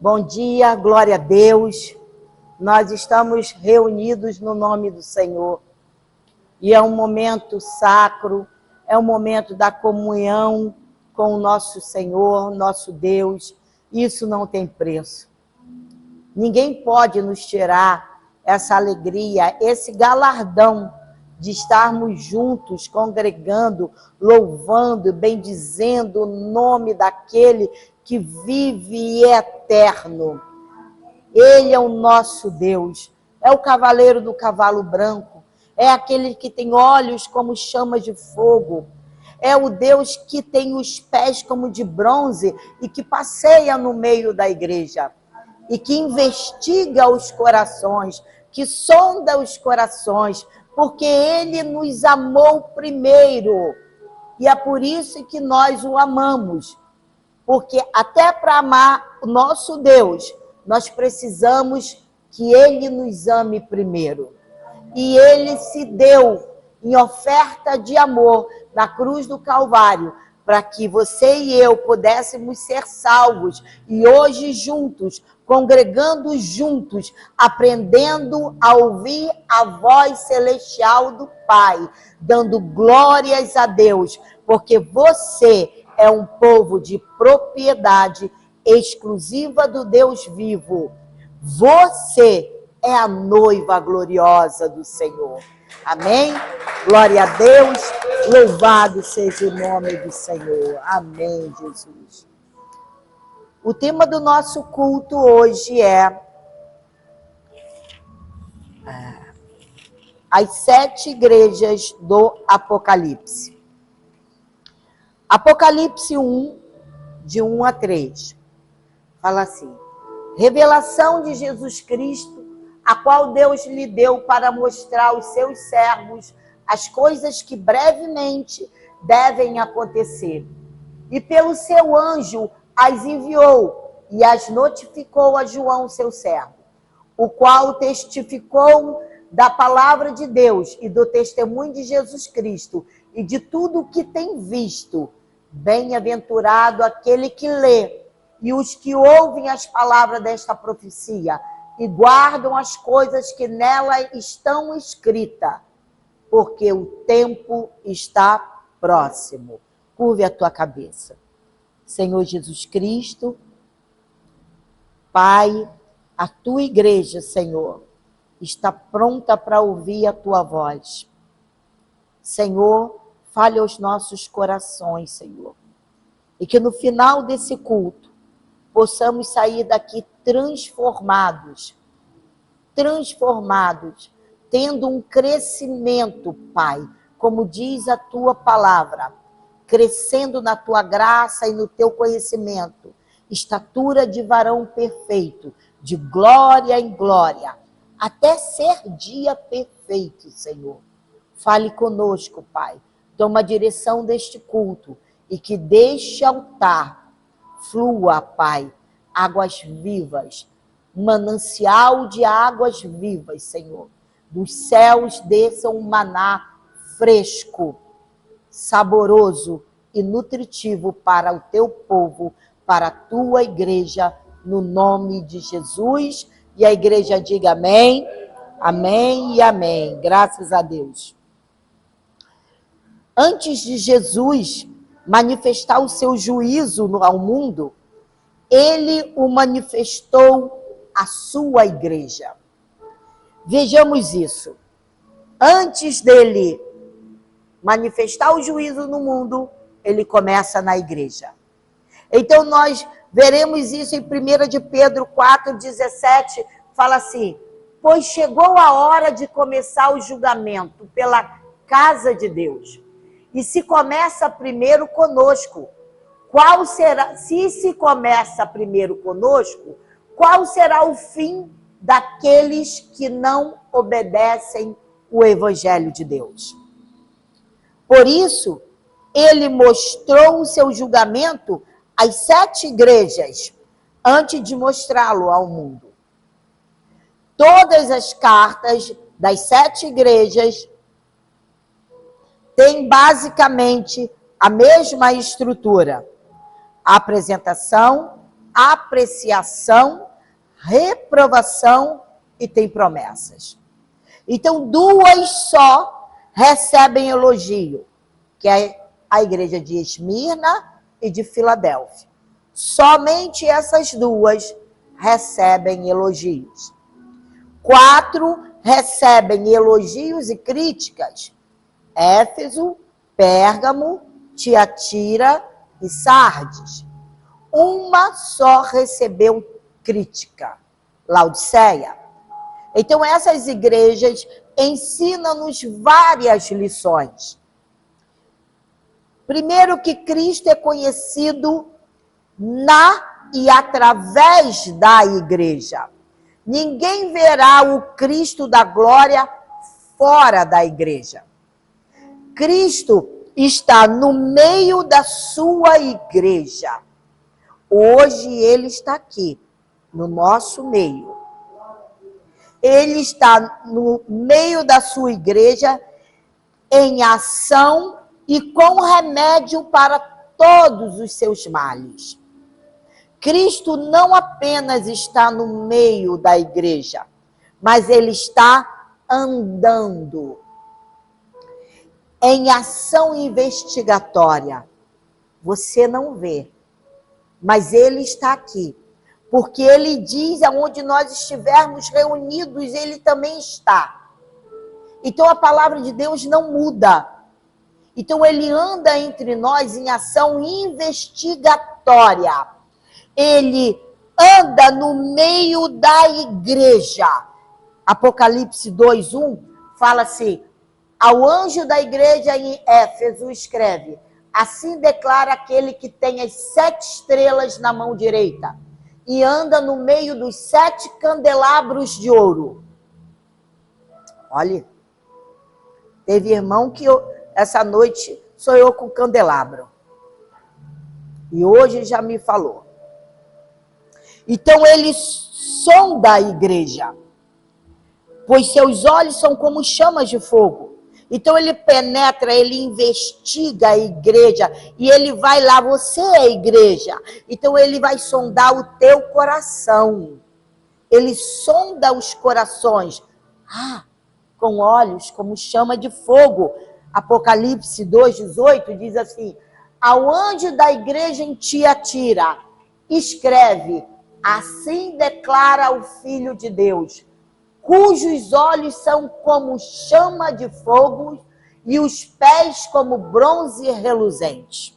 Bom dia, glória a Deus. Nós estamos reunidos no nome do Senhor. E é um momento sacro, é um momento da comunhão com o nosso Senhor, nosso Deus. Isso não tem preço. Ninguém pode nos tirar essa alegria, esse galardão de estarmos juntos, congregando, louvando, bendizendo o nome daquele que vive e é eterno. Ele é o nosso Deus, é o cavaleiro do cavalo branco, é aquele que tem olhos como chamas de fogo, é o Deus que tem os pés como de bronze e que passeia no meio da igreja e que investiga os corações, que sonda os corações, porque ele nos amou primeiro. E é por isso que nós o amamos. Porque até para amar o nosso Deus, nós precisamos que ele nos ame primeiro. E ele se deu em oferta de amor na cruz do Calvário, para que você e eu pudéssemos ser salvos. E hoje juntos, congregando juntos, aprendendo a ouvir a voz celestial do Pai, dando glórias a Deus, porque você é um povo de propriedade exclusiva do Deus vivo. Você é a noiva gloriosa do Senhor. Amém? Glória a Deus, louvado seja o nome do Senhor. Amém, Jesus. O tema do nosso culto hoje é as 7 igrejas do Apocalipse. Apocalipse 1, de 1 a 3. Fala assim: revelação de Jesus Cristo, a qual Deus lhe deu para mostrar aos seus servos as coisas que brevemente devem acontecer. E pelo seu anjo as enviou e as notificou a João, seu servo, o qual testificou da palavra de Deus e do testemunho de Jesus Cristo e de tudo o que tem visto. Bem-aventurado aquele que lê e os que ouvem as palavras desta profecia e guardam as coisas que nela estão escritas, porque o tempo está próximo. Curve a tua cabeça. Senhor Jesus Cristo, Pai, a tua igreja, Senhor, está pronta para ouvir a tua voz. Senhor, fale aos nossos corações, Senhor. E que no final desse culto, possamos sair daqui transformados, tendo um crescimento, Pai, como diz a tua palavra, crescendo na tua graça e no teu conhecimento, estatura de varão perfeito, de glória em glória, até ser dia perfeito, Senhor. Fale conosco, Pai. Toma a direção deste culto e que deste altar flua, Pai, águas vivas, manancial de águas vivas, Senhor. Dos céus desça um maná fresco, saboroso e nutritivo para o teu povo, para a tua igreja, no nome de Jesus. E a igreja diga amém, amém e amém. Graças a Deus. Antes de Jesus manifestar o seu juízo ao mundo, ele o manifestou à sua igreja. Vejamos isso. Antes dele manifestar o juízo no mundo, ele começa na igreja. Então nós veremos isso em 1 de Pedro 4,17, fala assim: pois chegou a hora de começar o julgamento pela casa de Deus. E se começa primeiro conosco, qual será, se começa primeiro conosco, qual será o fim daqueles que não obedecem o evangelho de Deus? Por isso, ele mostrou o seu julgamento às 7 igrejas, antes de mostrá-lo ao mundo. Todas as cartas das 7 igrejas têm basicamente a mesma estrutura: a apresentação, apreciação, reprovação e tem promessas. Então, duas só recebem elogio, que é a igreja de Esmirna e de Filadélfia. Somente essas duas recebem elogios. 4 recebem elogios e críticas: Éfeso, Pérgamo, Tiatira e Sardes. Uma só recebeu crítica: Laodiceia. Então, essas igrejas ensinam-nos várias lições. Primeiro, que Cristo é conhecido na e através da igreja. Ninguém verá o Cristo da glória fora da igreja. Cristo está no meio da sua igreja. Hoje ele está aqui, no nosso meio. Ele está no meio da sua igreja em ação e com remédio para todos os seus males. Cristo não apenas está no meio da igreja, mas ele está andando em ação investigatória. Você não vê, mas ele está aqui, porque ele diz: aonde nós estivermos reunidos, ele também está. Então a palavra de Deus não muda. Então ele anda entre nós em ação investigatória. Ele anda no meio da igreja. Apocalipse 2:1 fala assim: ao anjo da igreja em Éfeso escreve: assim declara aquele que tem as 7 estrelas na mão direita e anda no meio dos 7 candelabros de ouro. Olha, teve irmão que essa noite sonhou com candelabro. E hoje já me falou. Então ele sonda a igreja, pois seus olhos são como chamas de fogo. Então ele penetra, ele investiga a igreja e ele vai lá, você é a igreja. Então ele vai sondar o teu coração. Ele sonda os corações. Com olhos como chama de fogo. Apocalipse 2:18 diz assim: ao anjo da igreja em Tiatira escreve: assim declara o Filho de Deus, cujos olhos são como chama de fogo e os pés como bronze reluzente.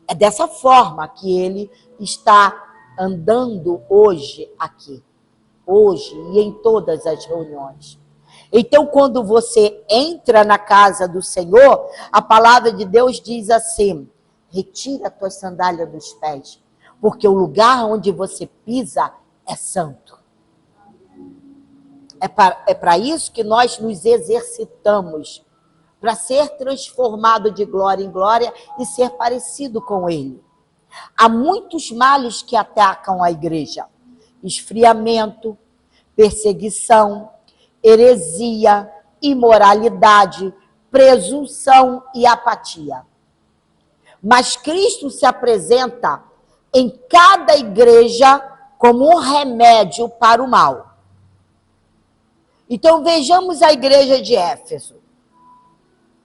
É dessa forma que ele está andando hoje aqui. Hoje e em todas as reuniões. Então, quando você entra na casa do Senhor, a palavra de Deus diz assim: retira a tua sandália dos pés, porque o lugar onde você pisa é santo. É para isso que nós nos exercitamos, para ser transformado de glória em glória e ser parecido com Ele. Há muitos males que atacam a igreja: esfriamento, perseguição, heresia, imoralidade, presunção e apatia. Mas Cristo se apresenta em cada igreja como um remédio para o mal. Então vejamos a igreja de Éfeso.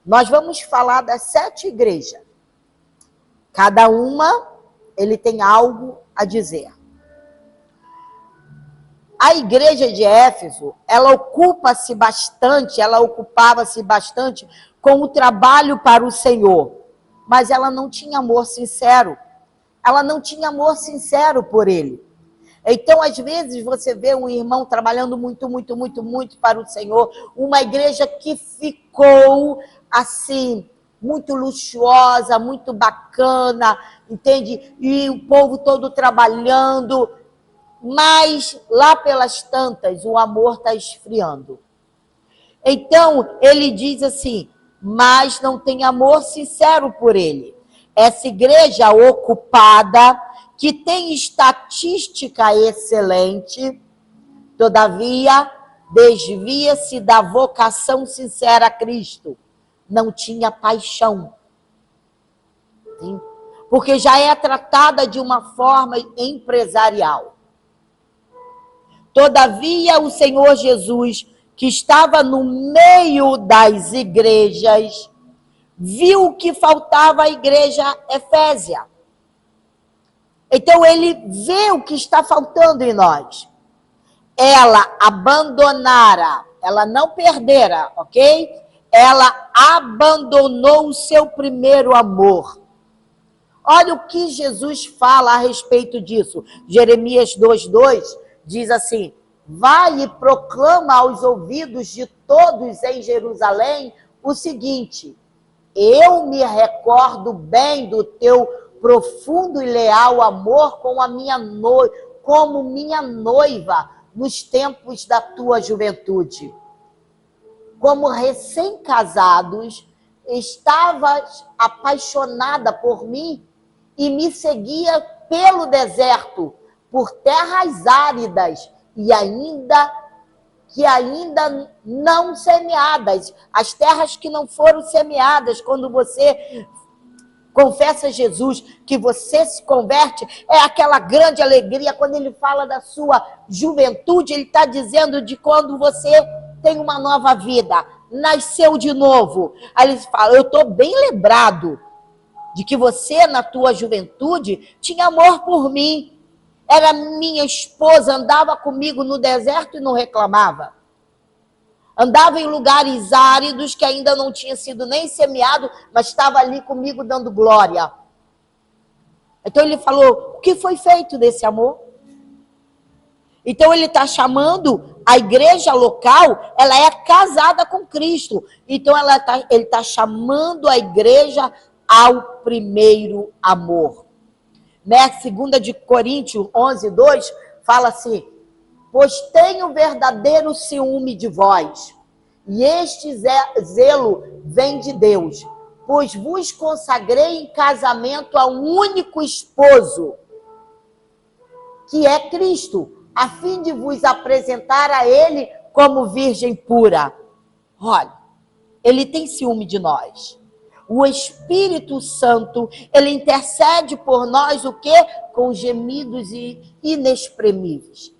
Nós vamos falar das 7 igrejas. Cada uma, ele tem algo a dizer. A igreja de Éfeso, ela ocupava-se bastante com o trabalho para o Senhor, mas ela não tinha amor sincero. Ela não tinha amor sincero por ele. Então, às vezes, você vê um irmão trabalhando muito para o Senhor, uma igreja que ficou assim, muito luxuosa, muito bacana, entende? E o povo todo trabalhando, mas lá pelas tantas o amor está esfriando. Então, ele diz assim: mas não tem amor sincero por ele. Essa igreja ocupada, que tem estatística excelente, todavia desvia-se da vocação sincera a Cristo. Não tinha paixão. Sim? porque já é tratada de uma forma empresarial. Todavia, o Senhor Jesus, que estava no meio das igrejas, viu que faltava a igreja Efésia. Então, ele vê o que está faltando em nós. Ela abandonara, ela não perdera, ok? Ela abandonou o seu primeiro amor. Olha o que Jesus fala a respeito disso. Jeremias 2:2 diz assim: vai e proclama aos ouvidos de todos em Jerusalém o seguinte: eu me recordo bem do teu profundo e leal amor como minha noiva nos tempos da tua juventude. Como recém-casados, estavas apaixonada por mim e me seguia pelo deserto, por terras áridas e ainda não semeadas, as terras que não foram semeadas. Quando você confessa Jesus, que você se converte, é aquela grande alegria. Quando ele fala da sua juventude, ele está dizendo de quando você tem uma nova vida, nasceu de novo. Aí ele fala, eu estou bem lembrado de que você, na tua juventude, tinha amor por mim, era minha esposa, andava comigo no deserto e não reclamava. Andava em lugares áridos que ainda não tinha sido nem semeado, mas estava ali comigo dando glória. Então ele falou, o que foi feito desse amor? Então ele está chamando a igreja local, ela é casada com Cristo. Então ele está chamando a igreja ao primeiro amor. Né? 2 de Coríntios 11:2 fala assim, pois tenho verdadeiro ciúme de vós, e este zelo vem de Deus, pois vos consagrei em casamento a um único esposo, que é Cristo, a fim de vos apresentar a ele como virgem pura. Olha, ele tem ciúme de nós. O Espírito Santo, ele intercede por nós o quê? Com gemidos inexprimíveis.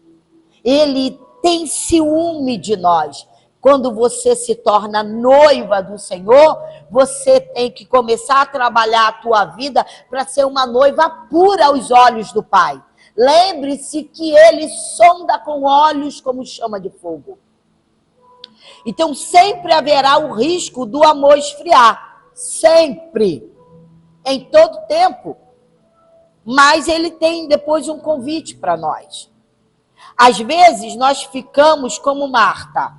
Ele tem ciúme de nós. Quando você se torna noiva do Senhor, você tem que começar a trabalhar a tua vida para ser uma noiva pura aos olhos do Pai. Lembre-se que ele sonda com olhos como chama de fogo. Então sempre haverá o risco do amor esfriar. Sempre. Em todo tempo. Mas ele tem depois um convite para nós. Às vezes nós ficamos como Marta,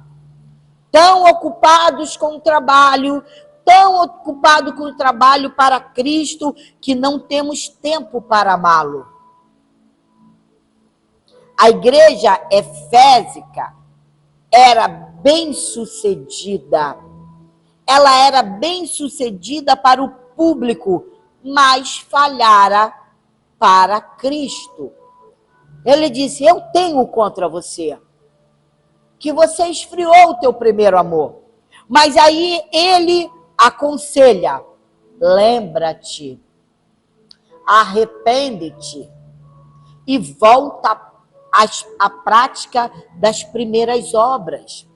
tão ocupados com o trabalho, tão ocupados com o trabalho para Cristo, que não temos tempo para amá-lo. A igreja efésica era bem-sucedida. Ela era bem-sucedida para o público, mas falhara para Cristo. Ele disse, eu tenho contra você, que você esfriou o teu primeiro amor. Mas aí ele aconselha, lembra-te, arrepende-te e volta à prática das primeiras obras.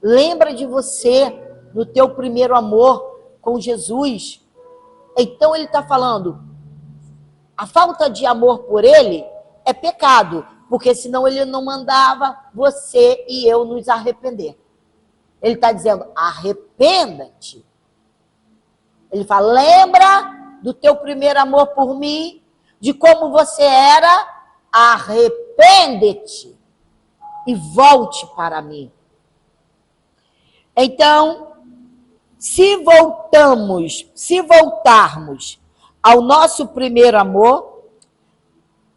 Lembra de você no teu primeiro amor com Jesus. Então ele está falando, a falta de amor por ele é pecado, porque senão ele não mandava você e eu nos arrepender. Ele está dizendo, arrependa-te. Ele fala, lembra do teu primeiro amor por mim, de como você era, arrepende-te e volte para mim. Então, se voltarmos ao nosso primeiro amor,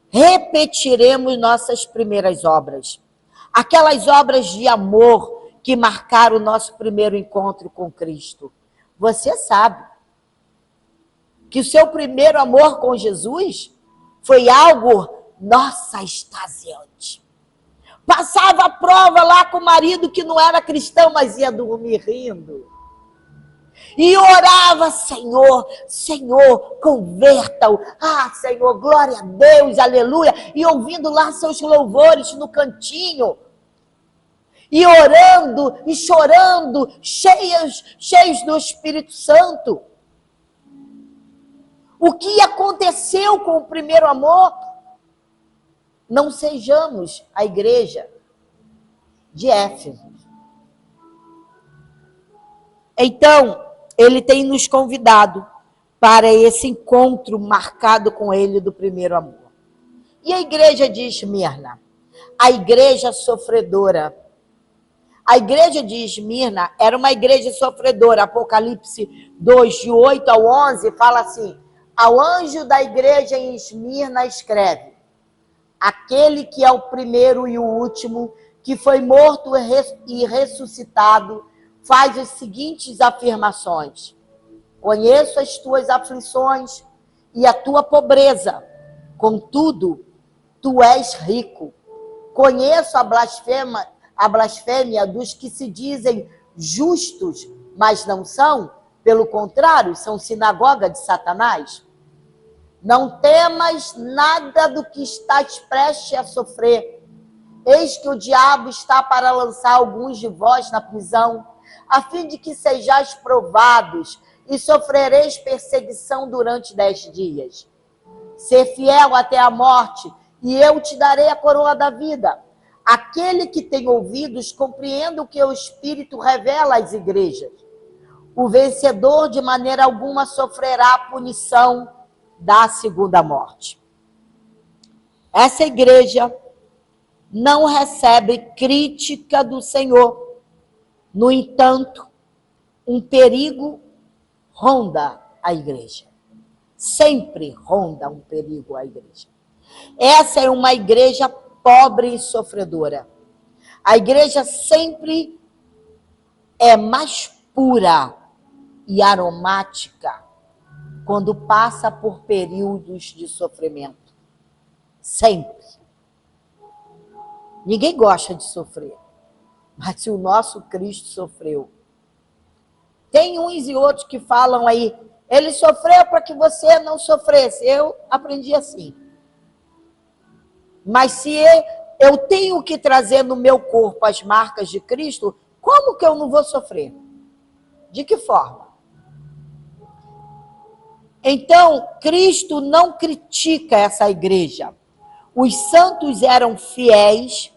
repetiremos nossas primeiras obras. Aquelas obras de amor que marcaram o nosso primeiro encontro com Cristo. Você sabe que o seu primeiro amor com Jesus foi algo, nossa, extasiante. Passava a prova lá com o marido que não era cristão, mas ia dormir rindo. E orava, Senhor, Senhor, converta-o. Ah, Senhor, glória a Deus, aleluia. E ouvindo lá seus louvores no cantinho. E orando e chorando, cheios do Espírito Santo. O que aconteceu com o primeiro amor? Não sejamos a igreja de Éfeso. Então, ele tem nos convidado para esse encontro marcado com ele do primeiro amor. E a igreja de Esmirna? A igreja sofredora. A igreja de Esmirna era uma igreja sofredora. Apocalipse 2, de 8 ao 11, fala assim: ao anjo da igreja em Esmirna escreve: aquele que é o primeiro e o último, que foi morto e ressuscitado, faz as seguintes afirmações: conheço as tuas aflições e a tua pobreza, contudo, tu és rico. Conheço a blasfêmia dos que se dizem justos, mas não são, pelo contrário, são sinagoga de Satanás. Não temas nada do que estás prestes a sofrer. Eis que o diabo está para lançar alguns de vós na prisão, a fim de que sejais provados e sofrereis perseguição durante 10 dias. Ser fiel até a morte, e eu te darei a coroa da vida. Aquele que tem ouvidos, compreenda o que o Espírito revela às igrejas. O vencedor de maneira alguma sofrerá a punição da segunda morte. Essa igreja não recebe crítica do Senhor. No entanto, um perigo ronda a igreja. Sempre ronda um perigo a igreja. Essa é uma igreja pobre e sofredora. A igreja sempre é mais pura e aromática quando passa por períodos de sofrimento. Sempre. Ninguém gosta de sofrer. Mas se o nosso Cristo sofreu. Tem uns e outros que falam aí, ele sofreu para que você não sofresse. Eu aprendi assim. Mas se eu tenho que trazer no meu corpo as marcas de Cristo, como que eu não vou sofrer? De que forma? Então, Cristo não critica essa igreja. Os santos eram fiéis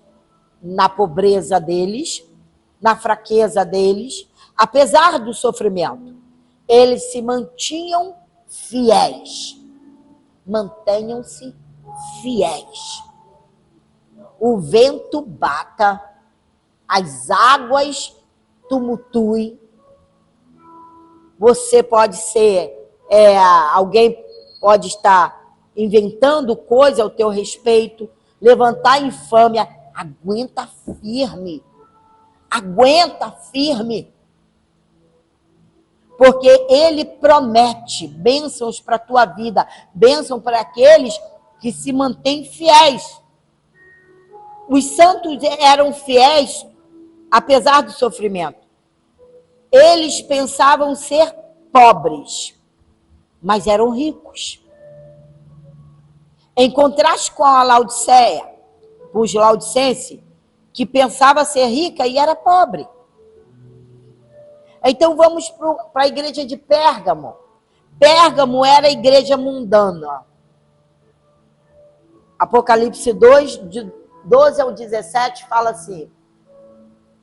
na pobreza deles, na fraqueza deles, apesar do sofrimento. Eles se mantinham fiéis. Mantenham-se fiéis. O vento bata, as águas tumultuem. Você pode ser, alguém pode estar inventando coisa ao teu respeito, levantar infâmia. Aguenta firme. Aguenta firme. Porque ele promete bênçãos para a tua vida, bênção para aqueles que se mantêm fiéis. Os santos eram fiéis, apesar do sofrimento. Eles pensavam ser pobres, mas eram ricos. Em contraste com a Laodiceia, os laudicenses, que pensava ser rica e era pobre. Então vamos para a igreja de Pérgamo. Pérgamo era a igreja mundana. Apocalipse 2, de 12 ao 17, fala assim: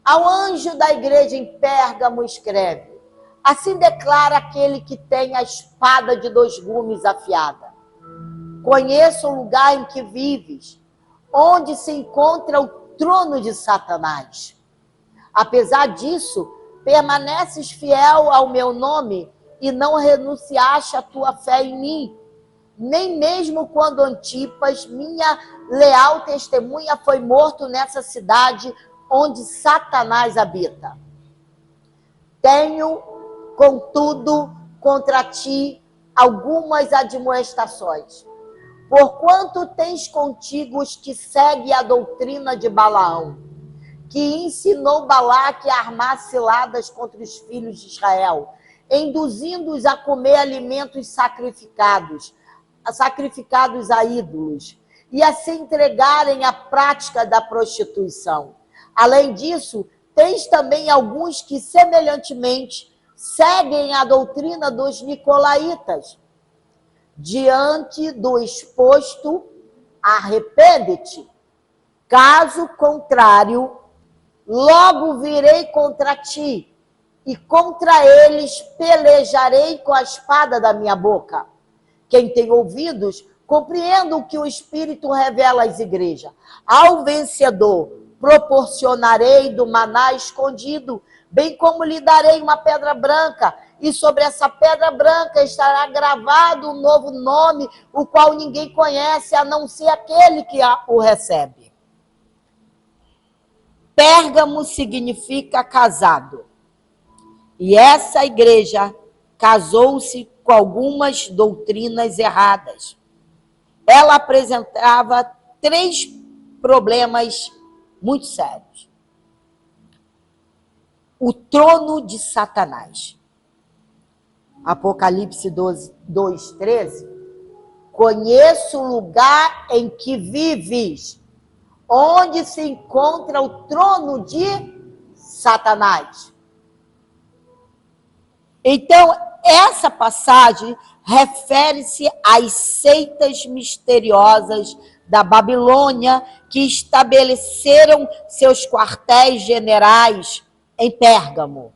ao anjo da igreja em Pérgamo escreve: assim declara aquele que tem a espada de 2 gumes afiada. Conheço o lugar em que vives, onde se encontra o trono de Satanás. Apesar disso, permaneces fiel ao meu nome e não renunciaste à tua fé em mim. Nem mesmo quando Antipas, minha leal testemunha, foi morto nessa cidade onde Satanás habita. Tenho, contudo, contra ti algumas admoestações. Porquanto tens contigo os que seguem a doutrina de Balaão, que ensinou Balaque a armar ciladas contra os filhos de Israel. induzindo-os a comer alimentos sacrificados a ídolos, e a se entregarem à prática da prostituição. Além disso, tens também alguns que, semelhantemente, seguem a doutrina dos nicolaítas. Diante do exposto, arrepende-te. Caso contrário, logo virei contra ti, e contra eles pelejarei com a espada da minha boca. Quem tem ouvidos, compreenda o que o Espírito revela às igrejas. Ao vencedor, proporcionarei do maná escondido, bem como lhe darei uma pedra branca, e sobre essa pedra branca estará gravado um novo nome, o qual ninguém conhece, a não ser aquele que o recebe. Pérgamo significa casado. E essa igreja casou-se com algumas doutrinas erradas. Ela apresentava 3 problemas muito sérios. O trono de Satanás. Apocalipse 2:13. Conheço o lugar em que vives, onde se encontra o trono de Satanás. Então, essa passagem refere-se às seitas misteriosas da Babilônia que estabeleceram seus quartéis generais em Pérgamo.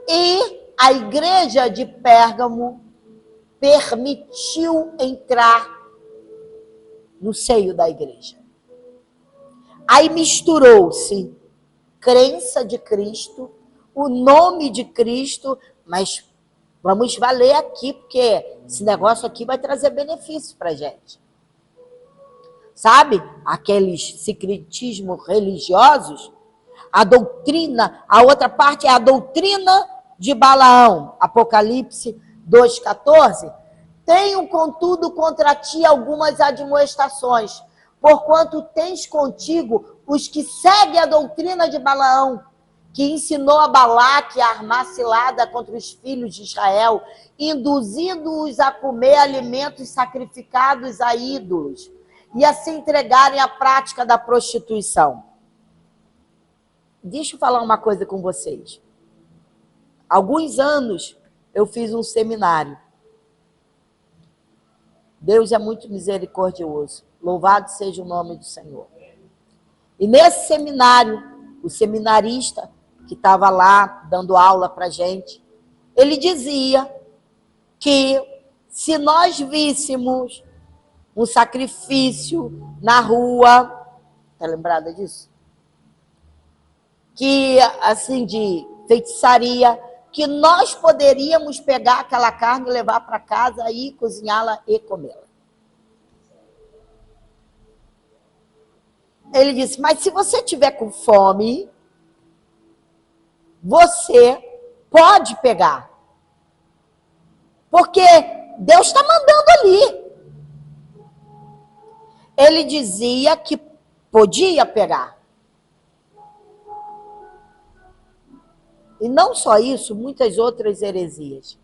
E a igreja de Pérgamo permitiu entrar no seio da igreja. Aí misturou-se crença de Cristo, o nome de Cristo, mas vamos valer aqui, porque esse negócio aqui vai trazer benefício para a gente. Sabe? Aqueles secretismos religiosos, a doutrina, a outra parte é a doutrina de Balaão, Apocalipse 2:14. Tenho, contudo, contra ti algumas admoestações, porquanto tens contigo os que seguem a doutrina de Balaão, que ensinou a Balaque a armar cilada contra os filhos de Israel, induzindo-os a comer alimentos sacrificados a ídolos e a se entregarem à prática da prostituição. Deixa eu falar uma coisa com vocês. Há alguns anos eu fiz um seminário. Deus é muito misericordioso. Louvado seja o nome do Senhor. E nesse seminário, o seminarista que estava lá dando aula para a gente, ele dizia que se nós víssemos um sacrifício na rua, está lembrada disso? Que, assim, de feitiçaria, que nós poderíamos pegar aquela carne, levar para casa e cozinhá-la e comê-la. Ele disse, mas se você tiver com fome, você pode pegar. Porque Deus está mandando ali. Ele dizia que podia pegar. E não só isso, muitas outras heresias.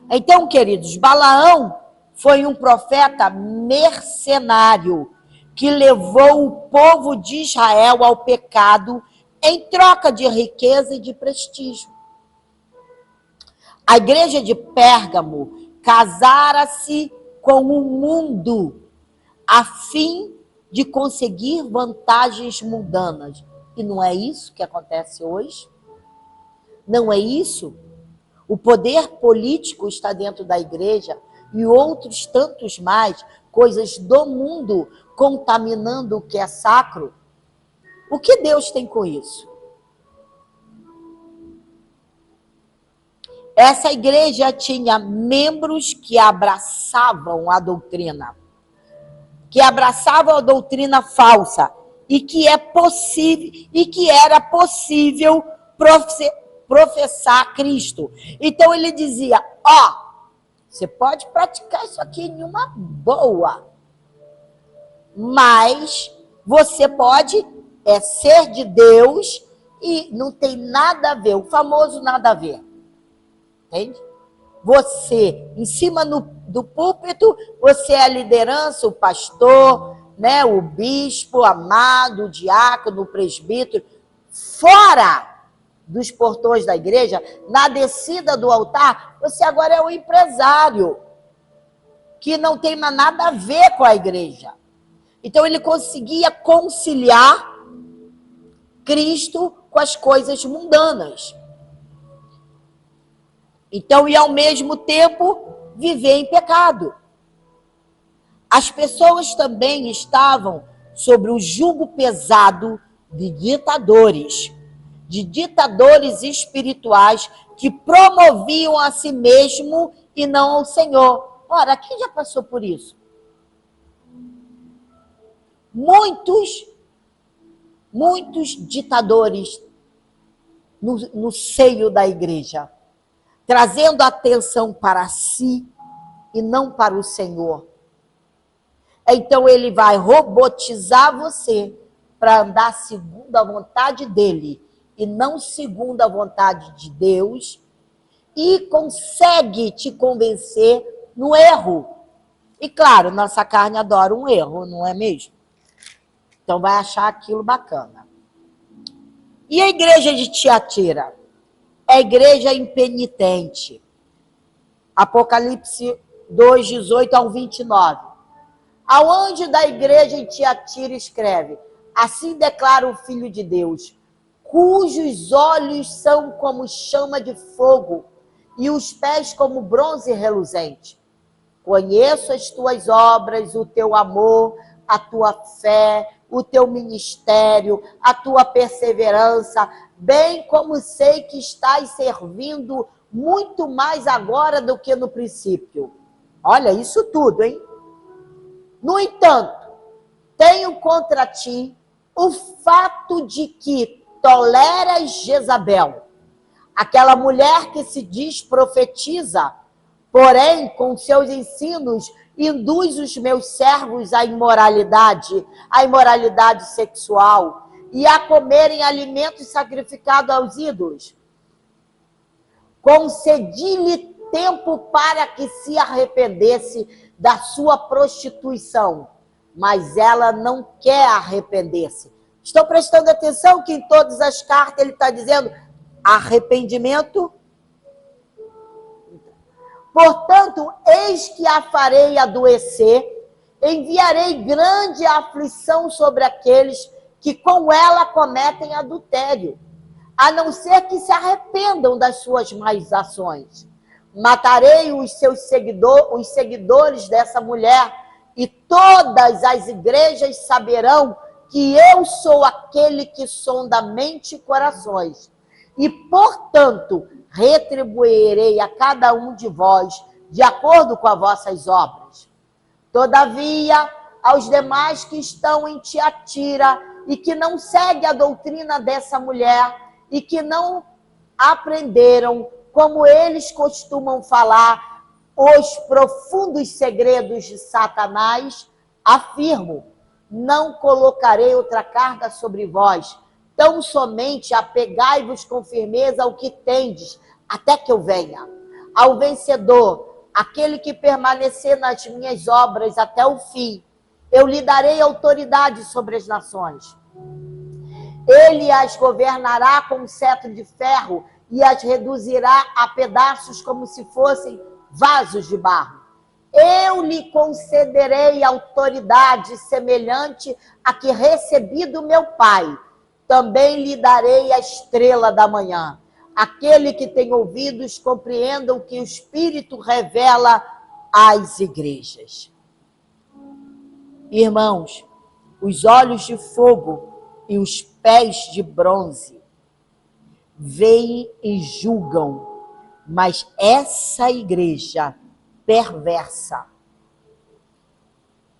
Então, queridos, Balaão foi um profeta mercenário que levou o povo de Israel ao pecado em troca de riqueza e de prestígio. A igreja de Pérgamo casara-se com o mundo a fim de conseguir vantagens mundanas. E não é isso que acontece hoje? Não é isso? O poder político está dentro da igreja e outros tantos mais, coisas do mundo contaminando o que é sacro. O que Deus tem com isso? Essa igreja tinha membros que abraçavam a doutrina, que abraçavam a doutrina falsa e que era possível professar Cristo. Então ele dizia, você pode praticar isso aqui em uma boa, mas você pode ser de Deus E não tem nada a ver, o famoso nada a ver. Entende? Você, em cima do púlpito, você é a liderança, o pastor, né, o bispo, amado, o diácono, o presbítero. Fora dos portões da igreja, na descida do altar, você agora é o empresário, que não tem mais nada a ver com a igreja. Então ele conseguia conciliar Cristo com as coisas mundanas. Então, e ao mesmo tempo, viver em pecado. As pessoas também estavam sobre o jugo pesado de ditadores espirituais que promoviam a si mesmo e não ao Senhor. Ora, quem já passou por isso? Muitos ditadores no seio da igreja, trazendo atenção para si e não para o Senhor. Então ele vai robotizar você para andar segundo a vontade dele e não segundo a vontade de Deus, e consegue te convencer no erro. E claro, nossa carne adora um erro, não é mesmo? Então vai achar aquilo bacana. E a igreja de Tiatira? É a igreja impenitente. Apocalipse 2, 18 ao 29. Ao anjo da igreja em Tiatira escreve: assim declara o Filho de Deus, cujos olhos são como chama de fogo e os pés como bronze reluzente. Conheço as tuas obras, o teu amor, a tua fé, o teu ministério, a tua perseverança, bem como sei que estás servindo muito mais agora do que no princípio. Olha, isso tudo, hein? No entanto, tenho contra ti o fato de que toleras Jezabel, aquela mulher que se diz profetiza, porém, com seus ensinos, induz os meus servos à imoralidade sexual e a comerem alimentos sacrificados aos ídolos. Concedi-lhe tempo para que se arrependesse da sua prostituição, mas ela não quer arrepender-se. Estão prestando atenção que em todas as cartas ele está dizendo arrependimento? Portanto, eis que a farei adoecer, enviarei grande aflição sobre aqueles que com ela cometem adultério, a não ser que se arrependam das suas más ações. Matarei os seguidores dessa mulher, e todas as igrejas saberão que eu sou aquele que sonda mente e corações. E, portanto, retribuirei a cada um de vós de acordo com as vossas obras. Todavia, aos demais que estão em Tiatira e que não seguem a doutrina dessa mulher e que não aprenderam, como eles costumam falar, os profundos segredos de Satanás, afirmo, não colocarei outra carga sobre vós, tão somente apegai-vos com firmeza ao que tendes, até que eu venha. Ao vencedor, aquele que permanecer nas minhas obras até o fim, eu lhe darei autoridade sobre as nações. Ele as governará com um cetro de ferro e as reduzirá a pedaços como se fossem vasos de barro. Eu lhe concederei autoridade semelhante à que recebi do meu Pai. Também lhe darei a estrela da manhã. Aquele que tem ouvidos, compreenda o que o Espírito revela às igrejas. Irmãos, os olhos de fogo e os pés de bronze veem e julgam, mas essa igreja perversa,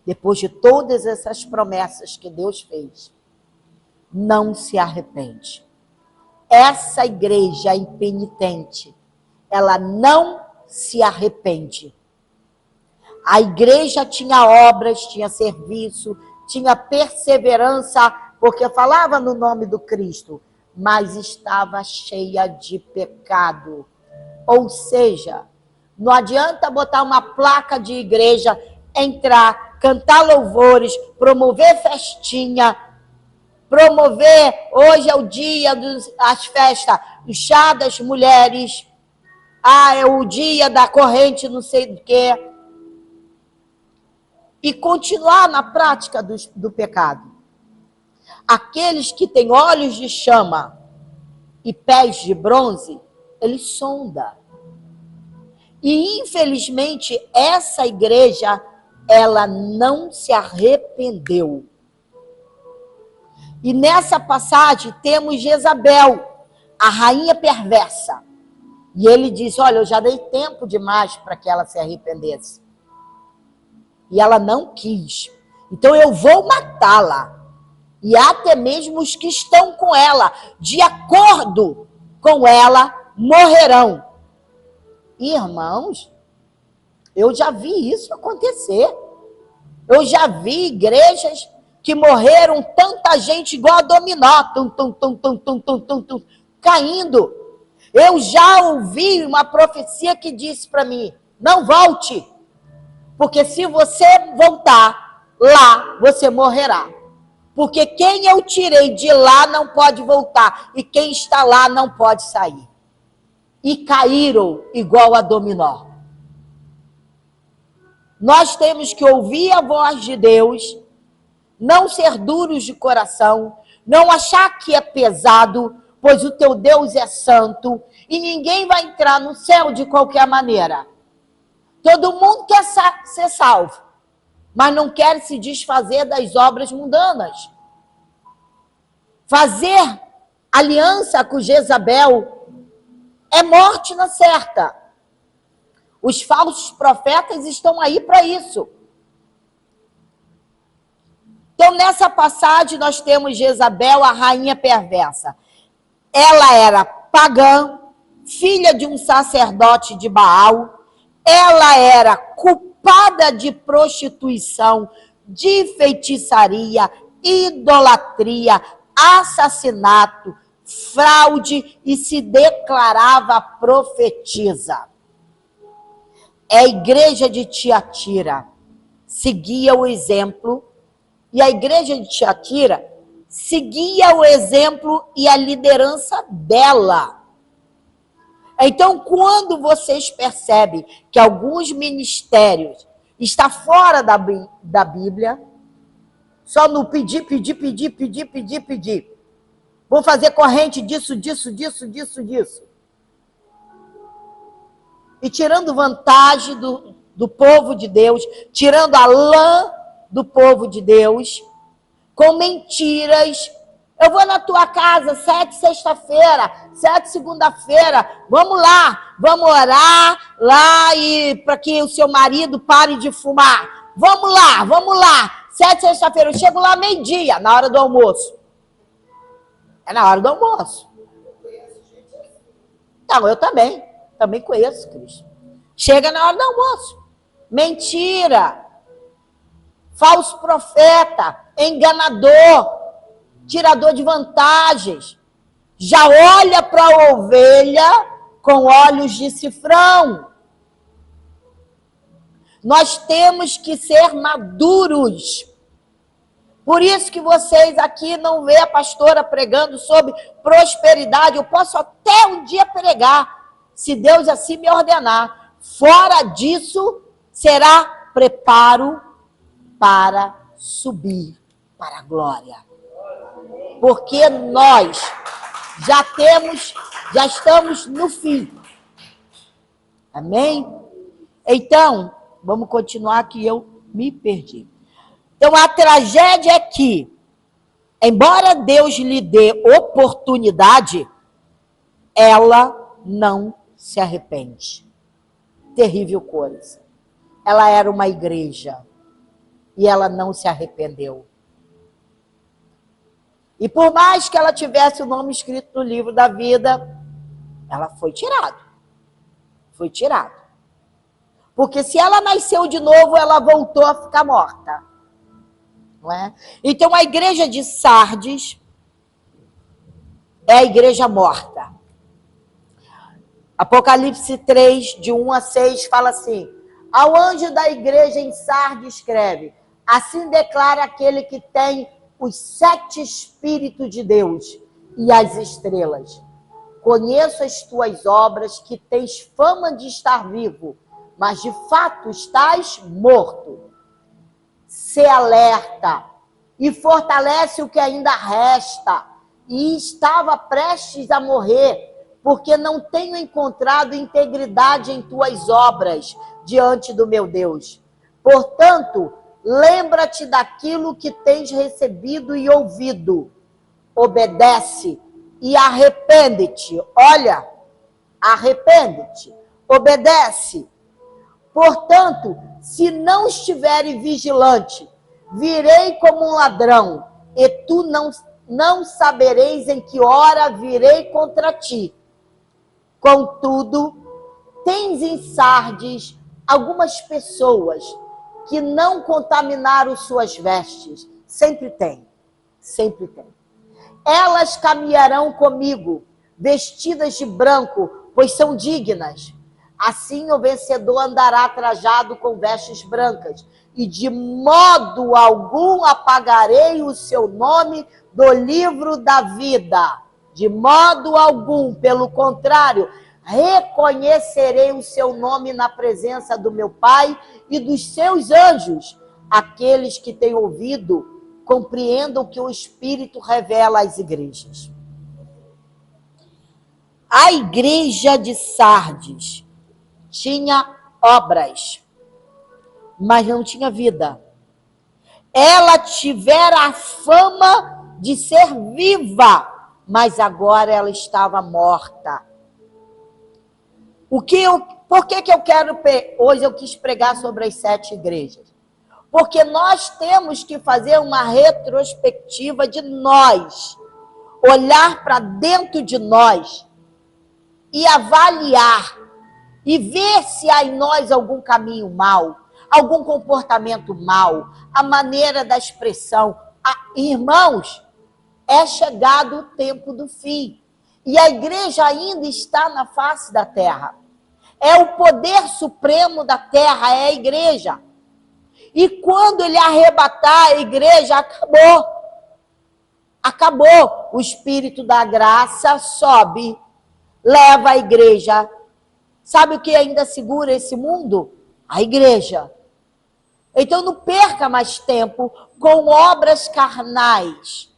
depois de todas essas promessas que Deus fez, não se arrepende. Essa igreja impenitente, ela não se arrepende. A igreja tinha obras, tinha serviço, tinha perseverança, porque falava no nome do Cristo, mas estava cheia de pecado. Ou seja, não adianta botar uma placa de igreja, entrar, cantar louvores, promover festinha, promover, hoje é o dia das festas, do chá das mulheres, é o dia da corrente, não sei do quê, e continuar na prática do pecado. Aqueles que têm olhos de chama e pés de bronze, ele sonda. E, infelizmente, essa igreja, ela não se arrependeu. E nessa passagem temos Jezabel, a rainha perversa. E ele diz, olha, eu já dei tempo demais para que ela se arrependesse. E ela não quis. Então eu vou matá-la. E até mesmo os que estão com ela, de acordo com ela, morrerão. Irmãos, eu já vi isso acontecer. Eu já vi igrejas que morreram tanta gente igual a dominó, caindo. Eu já ouvi uma profecia que disse para mim, não volte, porque se você voltar lá, você morrerá. Porque quem eu tirei de lá não pode voltar, e quem está lá não pode sair. E caíram igual a dominó. Nós temos que ouvir a voz de Deus, não ser duros de coração, não achar que é pesado, pois o teu Deus é santo, e ninguém vai entrar no céu de qualquer maneira. Todo mundo quer ser salvo, mas não quer se desfazer das obras mundanas. Fazer aliança com Jezabel é morte na certa. Os falsos profetas estão aí para isso. Então, nessa passagem, nós temos Jezabel, a rainha perversa. Ela era pagã, filha de um sacerdote de Baal. Ela era culpada de prostituição, de feitiçaria, idolatria, assassinato, fraude e se declarava profetisa. A igreja de Tiatira seguia o exemplo, e a igreja de Tiatira seguia o exemplo e a liderança dela. Então, quando vocês percebem que alguns ministérios estão fora da Bíblia, só no pedir, vou fazer corrente disso. E tirando vantagem do povo de Deus, tirando a lã do povo de Deus, com mentiras. Eu vou na tua casa 7 sexta-feira, 7 segunda-feira, vamos lá, vamos orar lá e para que o seu marido pare de fumar. Vamos lá, 7 sexta-feira, eu chego lá meio-dia, na hora do almoço. É na hora do almoço. Não, eu também conheço Cristo. Chega na hora do almoço. Mentira. Falso profeta, enganador, tirador de vantagens. Já olha para a ovelha com olhos de cifrão. Nós temos que ser maduros. Por isso que vocês aqui não vê a pastora pregando sobre prosperidade. Eu posso até um dia pregar, se Deus assim me ordenar. Fora disso, será preparo para subir para a glória. Porque nós já estamos no fim. Amém? Então, vamos continuar que eu me perdi. Então, a tragédia é que, embora Deus lhe dê oportunidade, ela não se arrepende. Terrível coisa. Ela era uma igreja e ela não se arrependeu. E por mais que ela tivesse o nome escrito no livro da vida, ela foi tirada. Foi tirada. Porque se ela nasceu de novo, ela voltou a ficar morta. Não é? Então, a igreja de Sardes é a igreja morta. Apocalipse 3, de 1 a 6, fala assim: ao anjo da igreja em Sardes escreve: assim declara aquele que tem os 7 Espíritos de Deus e as estrelas. Conheço as tuas obras, que tens fama de estar vivo, mas de fato estás morto. Se alerta e fortalece o que ainda resta, e estava prestes a morrer, porque não tenho encontrado integridade em tuas obras diante do meu Deus. Portanto, lembra-te daquilo que tens recebido e ouvido. Obedece e arrepende-te. Olha, arrepende-te, obedece. Portanto, se não estiveres vigilante, virei como um ladrão, e tu não sabereis em que hora virei contra ti. Contudo, tens em Sardes algumas pessoas que não contaminaram suas vestes. Sempre tem, sempre tem. Elas caminharão comigo, vestidas de branco, pois são dignas. Assim o vencedor andará trajado com vestes brancas, e de modo algum apagarei o seu nome do livro da vida. De modo algum, pelo contrário, reconhecerei o seu nome na presença do meu Pai e dos seus anjos. Aqueles que têm ouvido, compreendam o que o Espírito revela às igrejas. A igreja de Sardes tinha obras, mas não tinha vida. Ela tivera a fama de ser viva, mas agora ela estava morta. Por que eu quero... Hoje eu quis pregar sobre as 7 igrejas. Porque nós temos que fazer uma retrospectiva de nós. Olhar para dentro de nós e avaliar. E ver se há em nós algum caminho mau, algum comportamento mau, a maneira da expressão. Irmãos, é chegado o tempo do fim. E a igreja ainda está na face da terra. É o poder supremo da terra, é a igreja. E quando ele arrebatar a igreja, acabou. Acabou. O Espírito da graça sobe, leva a igreja. Sabe o que ainda segura esse mundo? A igreja. Então não perca mais tempo com obras carnais,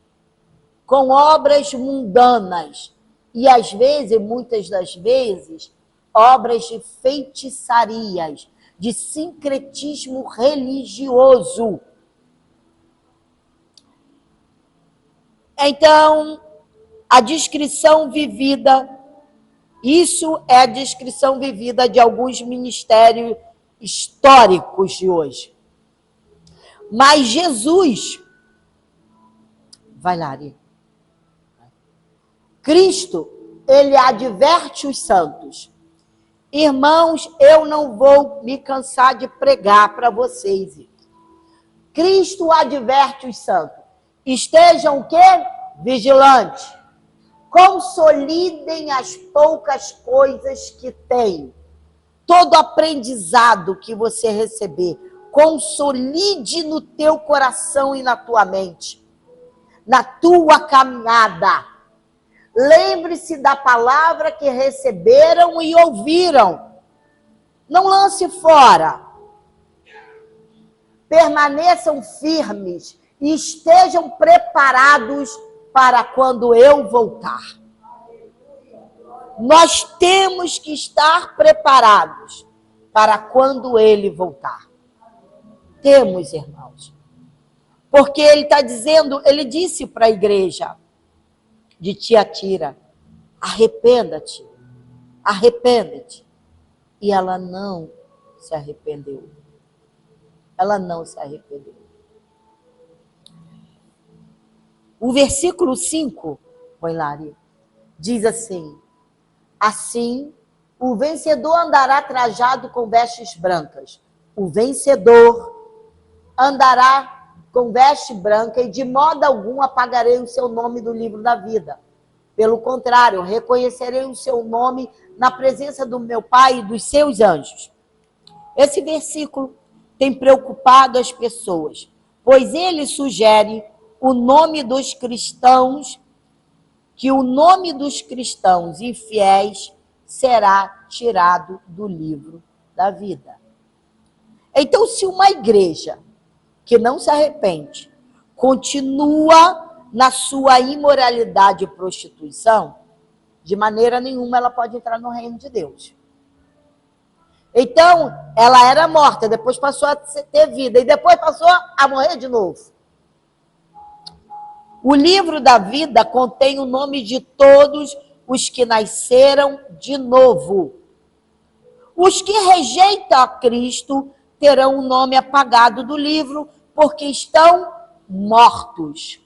com obras mundanas. E às vezes, muitas das vezes, obras de feitiçarias, de sincretismo religioso. Então, a descrição vivida, isso é a descrição vivida de alguns ministérios históricos de hoje. Mas Jesus, vai lá, Ari. Cristo, ele adverte os santos. Irmãos, eu não vou me cansar de pregar para vocês. Cristo adverte os santos. Estejam o quê? Vigilantes. Consolidem as poucas coisas que têm. Todo aprendizado que você receber, consolide no teu coração e na tua mente. Na tua caminhada. Lembre-se da palavra que receberam e ouviram. Não lance fora. Permaneçam firmes e estejam preparados para quando eu voltar. Nós temos que estar preparados para quando ele voltar. Temos, irmãos. Porque ele está dizendo, ele disse para a igreja de Tiatira, arrependa-te, arrepende-te. E ela não se arrependeu. Ela não se arrependeu. O versículo 5, põe lá, diz assim: assim, o vencedor andará trajado com vestes brancas. O vencedor andará com veste branca, e de modo algum apagarei o seu nome do livro da vida. Pelo contrário, reconhecerei o seu nome na presença do meu Pai e dos seus anjos. Esse versículo tem preocupado as pessoas, pois ele sugere o nome dos cristãos, que o nome dos cristãos infiéis será tirado do livro da vida. Então, se uma igreja que não se arrepende continua na sua imoralidade e prostituição, de maneira nenhuma ela pode entrar no reino de Deus. Então, ela era morta, depois passou a ter vida, e depois passou a morrer de novo. O livro da vida contém o nome de todos os que nasceram de novo. Os que rejeitam a Cristo terão o nome apagado do livro, porque estão mortos.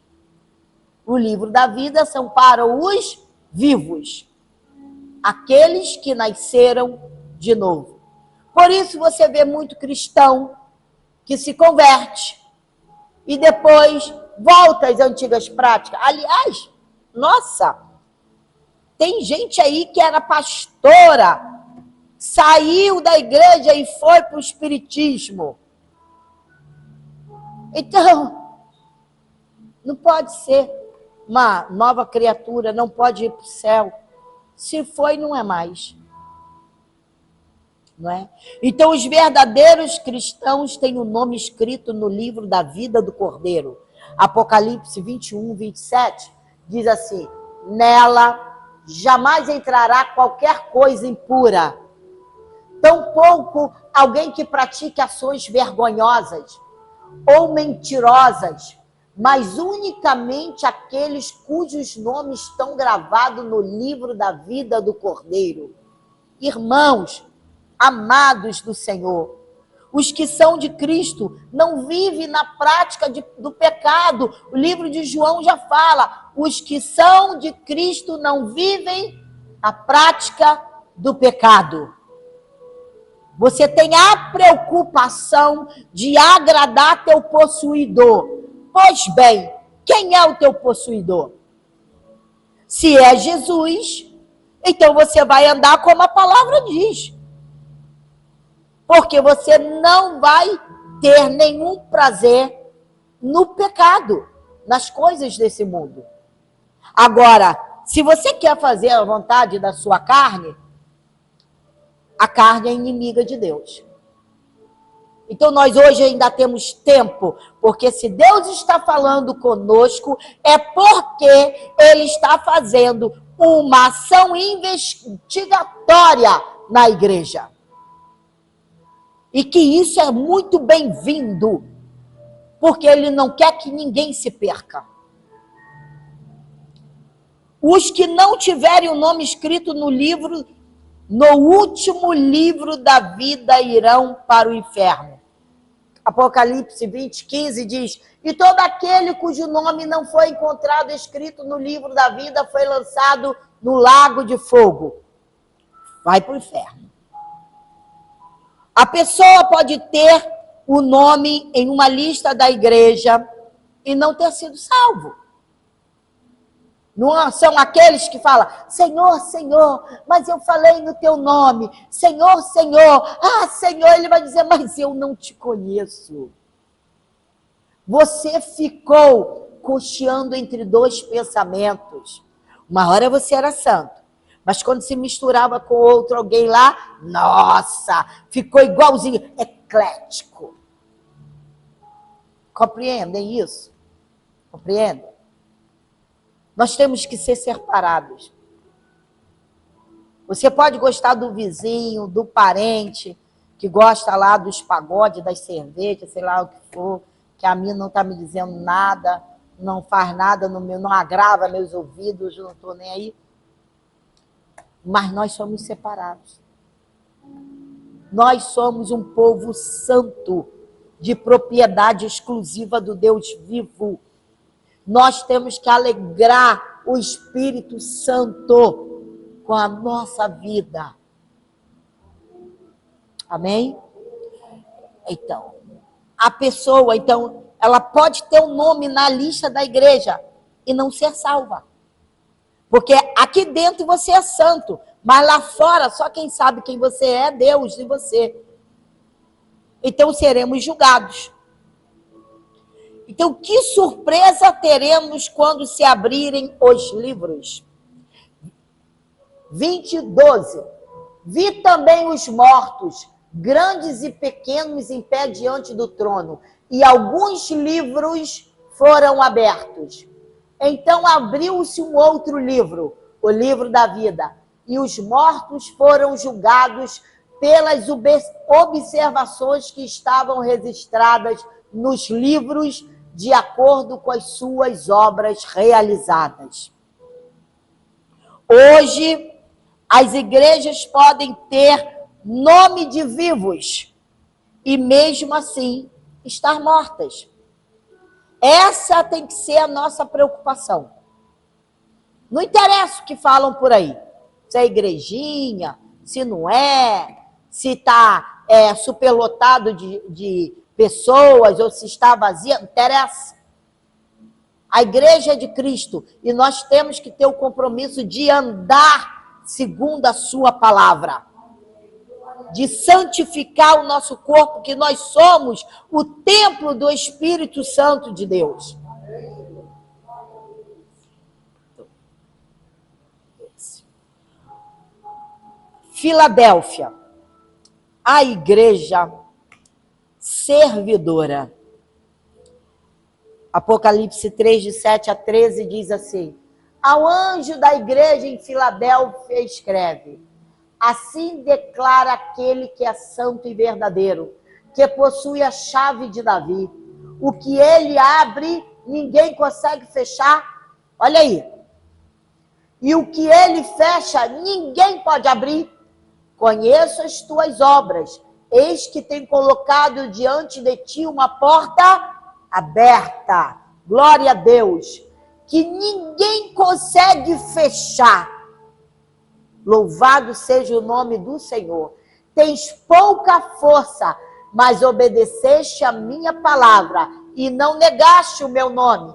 O livro da vida são para os vivos, aqueles que nasceram de novo. Por isso você vê muito cristão que se converte e depois volta às antigas práticas. Aliás, nossa, tem gente aí que era pastora, saiu da igreja e foi para o espiritismo. Então, não pode ser uma nova criatura, não pode ir para o céu. Se foi, não é mais. Não é? Então, os verdadeiros cristãos têm o nome escrito no livro da vida do Cordeiro. Apocalipse 21, 27, diz assim: nela jamais entrará qualquer coisa impura, tampouco alguém que pratique ações vergonhosas ou mentirosas, mas unicamente aqueles cujos nomes estão gravados no livro da vida do Cordeiro. Irmãos, amados do Senhor, os que são de Cristo não vivem na prática do pecado. O livro de João já fala, os que são de Cristo não vivem a prática do pecado. Você tem a preocupação de agradar teu possuidor. Pois bem, quem é o teu possuidor? Se é Jesus, então você vai andar como a palavra diz. Porque você não vai ter nenhum prazer no pecado, nas coisas desse mundo. Agora, se você quer fazer a vontade da sua carne, a carne é inimiga de Deus. Então nós hoje ainda temos tempo, porque se Deus está falando conosco, é porque Ele está fazendo uma ação investigatória na igreja. E que isso é muito bem-vindo, porque Ele não quer que ninguém se perca. Os que não tiverem o nome escrito no livro, no último livro da vida, irão para o inferno. Apocalipse 20, 15 diz: e todo aquele cujo nome não foi encontrado escrito no livro da vida foi lançado no lago de fogo. Vai para o inferno. A pessoa pode ter o nome em uma lista da igreja e não ter sido salvo. Não são aqueles que falam: Senhor, Senhor, mas eu falei no teu nome. Senhor, Senhor. Ah, Senhor, ele vai dizer: mas eu não te conheço. Você ficou cocheando entre dois pensamentos. Uma hora você era santo, mas quando se misturava com outro alguém lá, nossa, ficou igualzinho, eclético. Compreendem isso? Compreendem? Nós temos que ser separados. Você pode gostar do vizinho, do parente, que gosta lá dos pagodes, das cervejas, sei lá o que for, que a mim não está me dizendo nada, não faz nada, não agrava meus ouvidos, eu não estou nem aí. Mas nós somos separados. Nós somos um povo santo, de propriedade exclusiva do Deus vivo. Nós temos que alegrar o Espírito Santo com a nossa vida. Amém? Então, a pessoa, ela pode ter um nome na lista da igreja e não ser salva. Porque aqui dentro você é santo, mas lá fora só quem sabe quem você é Deus e você. Então seremos julgados. Então que surpresa teremos quando se abrirem os livros? 20:12. Vi também os mortos, grandes e pequenos, em pé diante do trono, e alguns livros foram abertos. Então abriu-se um outro livro, o livro da vida, e os mortos foram julgados pelas observações que estavam registradas nos livros, de acordo com as suas obras realizadas. Hoje, as igrejas podem ter nome de vivos e mesmo assim estar mortas. Essa tem que ser a nossa preocupação. Não interessa o que falam por aí. Se é igrejinha, se não é, se está superlotado de pessoas ou se está vazia, não interessa. A igreja é de Cristo e nós temos que ter o compromisso de andar segundo a sua palavra, de santificar o nosso corpo, que nós somos o templo do Espírito Santo de Deus. Filadélfia, a igreja servidora. Apocalipse 3, de 7-13, diz assim: ao anjo da igreja em Filadélfia escreve: assim declara aquele que é santo e verdadeiro, que possui a chave de Davi. O que ele abre, ninguém consegue fechar. Olha aí. E o que ele fecha, ninguém pode abrir. Conheço as tuas obras. Eis que tenho colocado diante de ti uma porta aberta. Glória a Deus. Que ninguém consegue fechar. Louvado seja o nome do Senhor. Tens pouca força, mas obedeceste a minha palavra e não negaste o meu nome.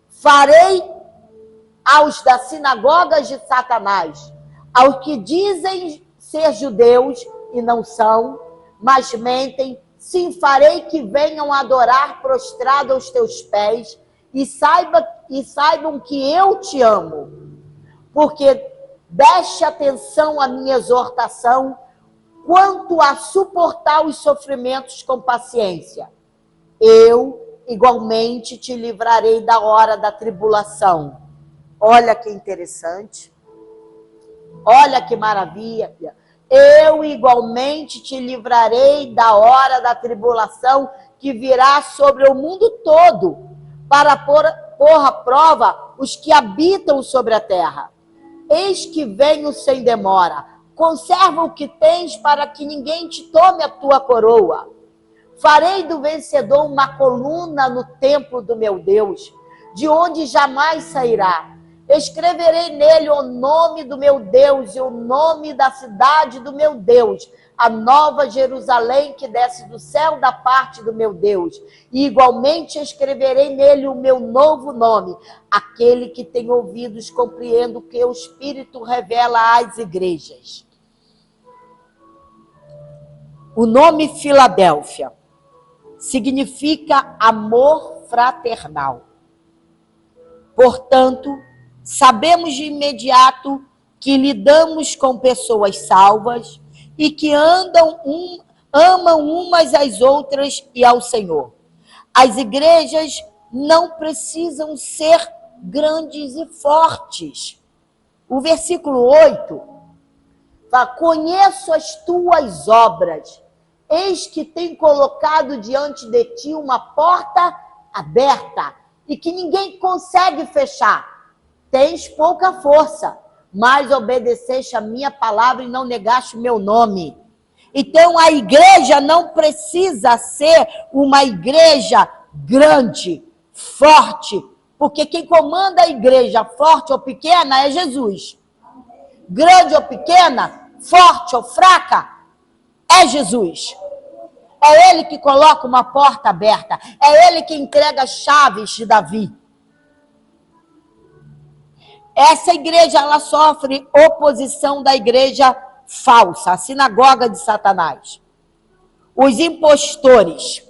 Farei aos das sinagogas de Satanás, aos que dizem ser judeus e não são, mas mentem, sim, farei que venham adorar prostrado aos teus pés e saibam que eu te amo, porque deste atenção à minha exortação, quanto a suportar os sofrimentos com paciência. Eu, igualmente, te livrarei da hora da tribulação. Olha que interessante. Olha que maravilha. Eu, igualmente, te livrarei da hora da tribulação que virá sobre o mundo todo, para pôr à prova os que habitam sobre a terra. Eis que venho sem demora. Conserva o que tens para que ninguém te tome a tua coroa. Farei do vencedor uma coluna no templo do meu Deus, de onde jamais sairá. Escreverei nele o nome do meu Deus e o nome da cidade do meu Deus, a nova Jerusalém que desce do céu da parte do meu Deus. E igualmente escreverei nele o meu novo nome. Aquele que tem ouvidos compreenda o que o Espírito revela às igrejas. O nome Filadélfia significa amor fraternal. Portanto, sabemos de imediato que lidamos com pessoas salvas e que amam umas às outras e ao Senhor. As igrejas não precisam ser grandes e fortes. O versículo 8 fala: conheço as tuas obras, eis que tenho colocado diante de ti uma porta aberta e que ninguém consegue fechar. Tens pouca força, mas obedeceste a minha palavra e não negaste o meu nome. Então a igreja não precisa ser uma igreja grande, forte, porque quem comanda a igreja, forte ou pequena, é Jesus. Grande ou pequena, forte ou fraca, é Jesus. É ele que coloca uma porta aberta, é ele que entrega as chaves de Davi. Essa igreja, ela sofre oposição da igreja falsa, a sinagoga de Satanás. Os impostores.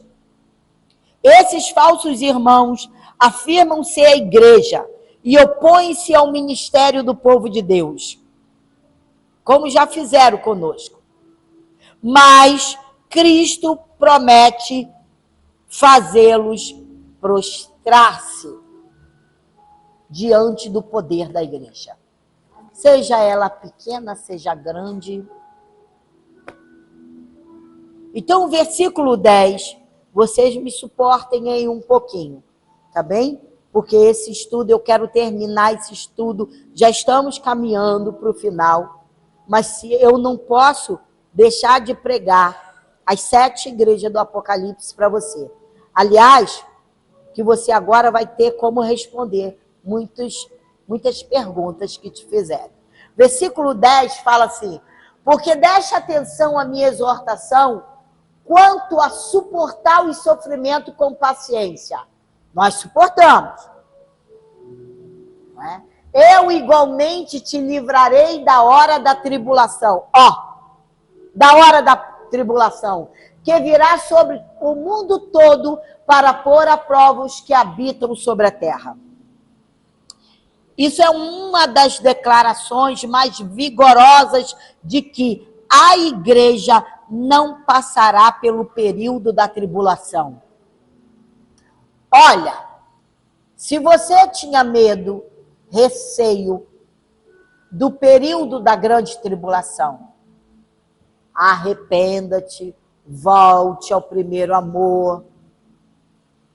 Esses falsos irmãos afirmam ser a igreja e opõem-se ao ministério do povo de Deus, como já fizeram conosco. Mas Cristo promete fazê-los prostrar-se diante do poder da igreja. Seja ela pequena, seja grande. Então, o versículo 10, vocês me suportem aí um pouquinho, tá bem? Porque esse estudo, eu quero terminar esse estudo, já estamos caminhando para o final, mas se eu não posso deixar de pregar as 7 igrejas do Apocalipse para você. Aliás, que você agora vai ter como responder muitas perguntas que te fizerem. Versículo 10 fala assim: porque deste atenção à minha exortação, quanto a suportar o sofrimento com paciência. Nós suportamos. Não é? Eu igualmente te livrarei da hora da tribulação. Da hora da tribulação, que virá sobre o mundo todo para pôr à prova os que habitam sobre a terra. Isso é uma das declarações mais vigorosas de que a igreja não passará pelo período da tribulação. Olha, se você tinha medo, receio do período da grande tribulação, arrependa-te, volte ao primeiro amor,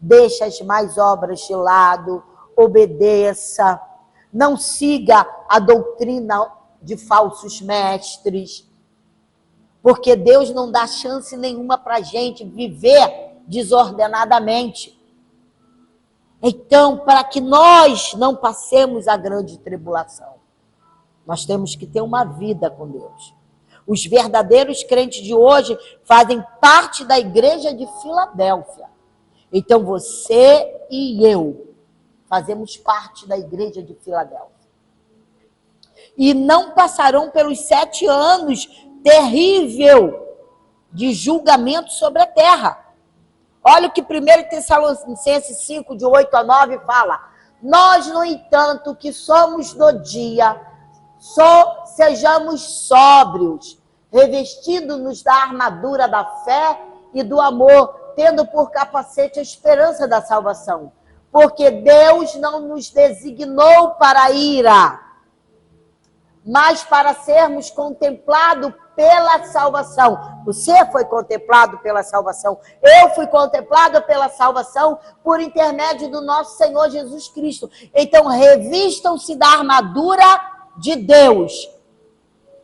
deixa as más obras de lado, obedeça, não siga a doutrina de falsos mestres, porque Deus não dá chance nenhuma para a gente viver desordenadamente. Então, para que nós não passemos a grande tribulação, nós temos que ter uma vida com Deus. Os verdadeiros crentes de hoje fazem parte da igreja de Filadélfia. Então, você e eu fazemos parte da igreja de Filadélfia. E não passarão pelos 7 anos terrível de julgamento sobre a terra. Olha o que 1 Tessalonicenses 5, de 8 a 9 fala. Nós, no entanto, que somos do dia, sejamos sóbrios, revestindo-nos da armadura da fé e do amor, tendo por capacete a esperança da salvação. Porque Deus não nos designou para a ira, mas para sermos contemplados pela salvação. Você foi contemplado pela salvação. Eu fui contemplado pela salvação por intermédio do nosso Senhor Jesus Cristo. Então, revistam-se da armadura de Deus,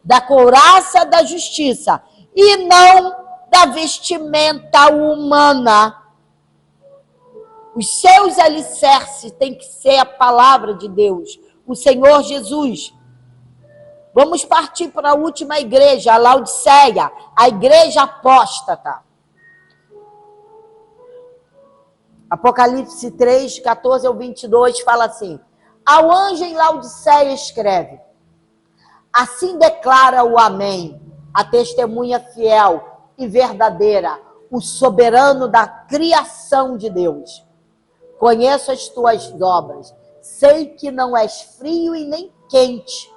da couraça da justiça, e não da vestimenta humana. Os seus alicerces têm que ser a palavra de Deus, o Senhor Jesus. Vamos partir para a última igreja, a Laodiceia, a igreja apóstata. Apocalipse 3, 14 ao 22 fala assim: ao anjo em Laodiceia escreve: assim declara o Amém, a testemunha fiel e verdadeira, o soberano da criação de Deus. Conheço as tuas obras, sei que não és frio e nem quente.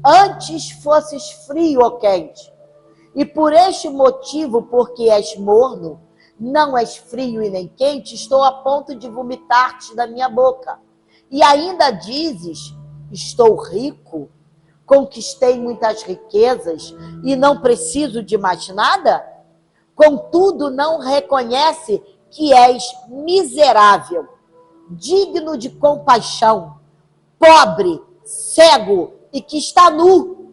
Antes fosses frio ou quente. E por este motivo, porque és morno, não és frio e nem quente, estou a ponto de vomitar-te da minha boca. E ainda dizes: estou rico, conquistei muitas riquezas e não preciso de mais nada? Contudo, não reconhece que és miserável, digno de compaixão, pobre, cego e que está nu.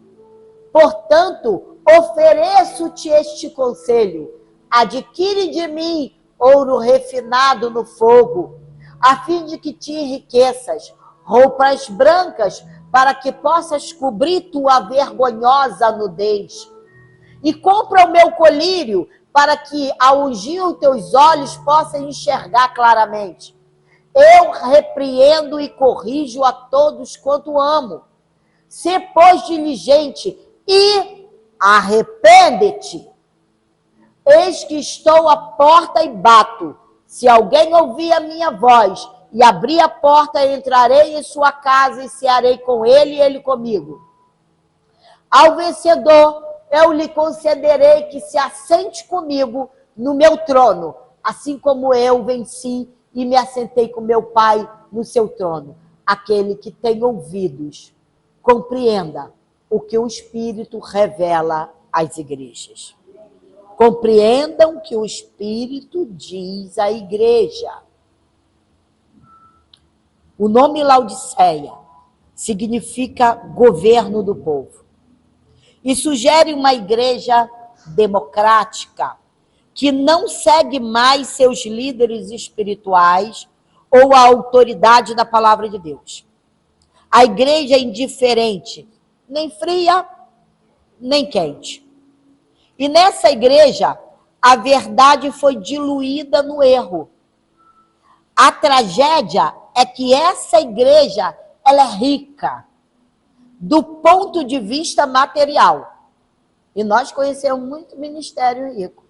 Portanto, ofereço-te este conselho: adquire de mim ouro refinado no fogo, a fim de que te enriqueças, roupas brancas, para que possas cobrir tua vergonhosa nudez. E compra o meu colírio, para que, ao ungir os teus olhos, possas enxergar claramente. Eu repreendo e corrijo a todos quanto amo. Se, pois, diligente e arrepende-te. Eis que estou à porta e bato. Se alguém ouvir a minha voz e abrir a porta, entrarei em sua casa e cearei com ele e ele comigo. Ao vencedor, eu lhe concederei que se assente comigo no meu trono, assim como eu venci e me assentei com meu Pai no seu trono. Aquele que tem ouvidos, compreenda o que o Espírito revela às igrejas. Compreendam o que o Espírito diz à igreja. O nome Laodiceia significa governo do povo. E sugere uma igreja democrática, que não segue mais seus líderes espirituais ou a autoridade da palavra de Deus. A igreja é indiferente, nem fria, nem quente. E nessa igreja, a verdade foi diluída no erro. A tragédia é que essa igreja, ela é rica do ponto de vista material. E nós conhecemos muito ministério rico.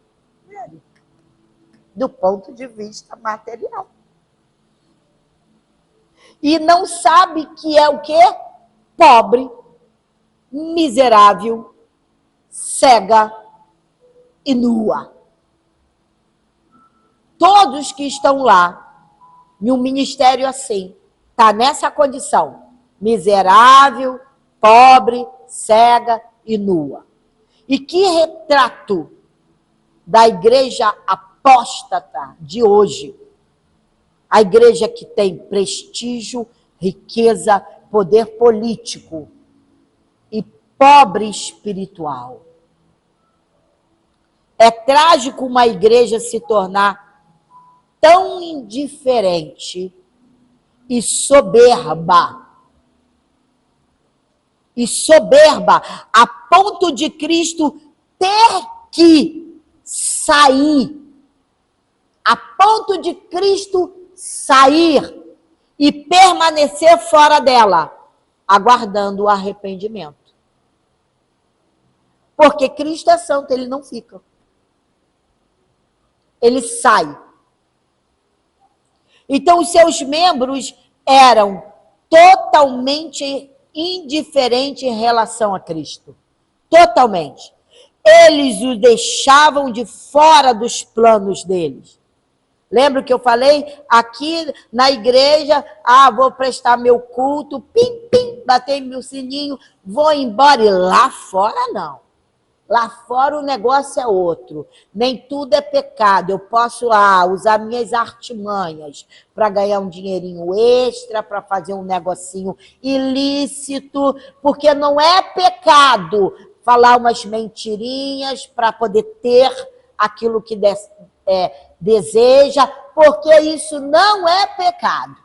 Do ponto de vista material. E não sabe que é o quê? Pobre, miserável, cega e nua. Todos que estão lá, em um ministério assim, está nessa condição. Miserável, pobre, cega e nua. E que retrato da igreja apóstata de hoje. A igreja que tem prestígio, riqueza, poder político e pobre espiritual. É trágico uma igreja se tornar tão indiferente e soberba. E soberba a ponto de Cristo ter que sair. A ponto de Cristo sair e permanecer fora dela, aguardando o arrependimento. Porque Cristo é santo, ele não fica. Ele sai. Então, os seus membros eram totalmente indiferentes em relação a Cristo. Totalmente. Eles o deixavam de fora dos planos deles. Lembra que eu falei? Aqui na igreja, vou prestar meu culto, pim, pim, bater meu sininho, vou embora. E lá fora, não. Lá fora o negócio é outro. Nem tudo é pecado. Eu posso usar minhas artimanhas para ganhar um dinheirinho extra, para fazer um negocinho ilícito, porque não é pecado falar umas mentirinhas para poder ter aquilo que deseja, porque isso não é pecado.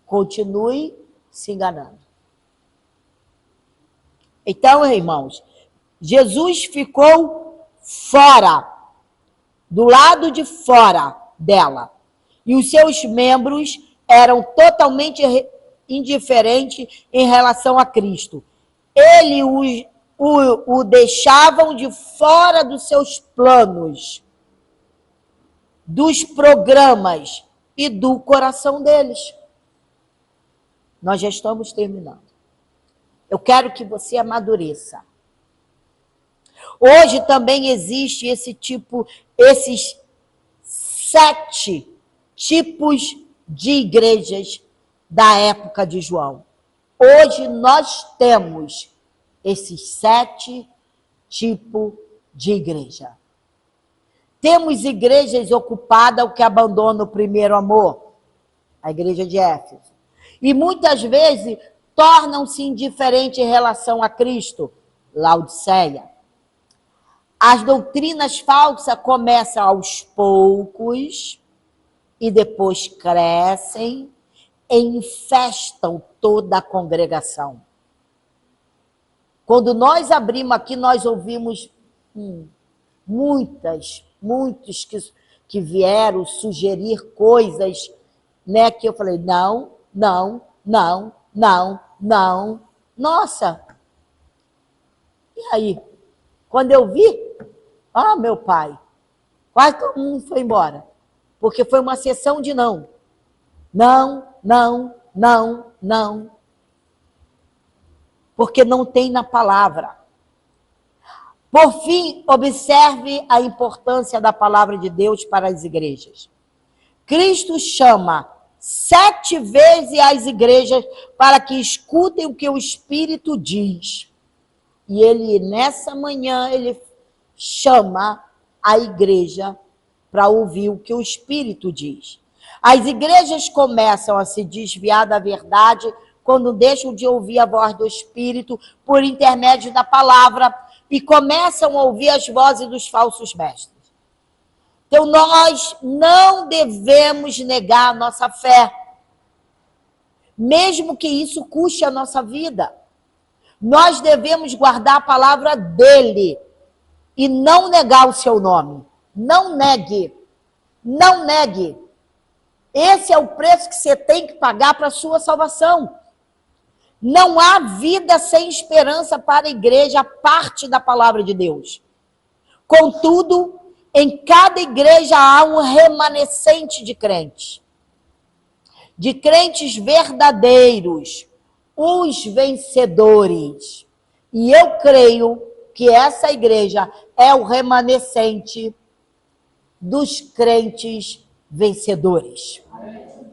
Continue se enganando. Então, irmãos, Jesus ficou fora, do lado de fora dela. E os seus membros eram totalmente indiferentes em relação a Cristo. Ele o deixavam de fora dos seus planos, dos programas e do coração deles. Nós já estamos terminando. Eu quero que você amadureça. Hoje também existe esses 7 tipos de igrejas da época de João. Hoje nós temos esses 7 tipos de igreja. Temos igrejas ocupadas que abandonam o primeiro amor, a igreja de Éfeso. E muitas vezes tornam-se indiferentes em relação a Cristo, Laodiceia. As doutrinas falsas começam aos poucos e depois crescem e infestam toda a congregação. Quando nós abrimos aqui, nós ouvimos muitos que vieram sugerir coisas, né, que eu falei, não, não, não, não, não. Nossa! E aí? Quando eu vi, meu pai, quase todo mundo foi embora. Porque foi uma sessão de não. Não, não, não, não. Porque não tem na palavra. Por fim, observe a importância da palavra de Deus para as igrejas. Cristo chama 7 vezes as igrejas para que escutem o que o Espírito diz. E ele, nessa manhã, ele chama a igreja para ouvir o que o Espírito diz. As igrejas começam a se desviar da verdade quando deixam de ouvir a voz do Espírito por intermédio da palavra e começam a ouvir as vozes dos falsos mestres. Então, nós não devemos negar a nossa fé, mesmo que isso custe a nossa vida. Nós devemos guardar a palavra dele e não negar o seu nome. Não negue. Não negue. Esse é o preço que você tem que pagar para a sua salvação. Não há vida sem esperança para a igreja, a parte da palavra de Deus. Contudo, em cada igreja há um remanescente de crentes verdadeiros, os vencedores. E eu creio que essa igreja é o remanescente dos crentes vencedores.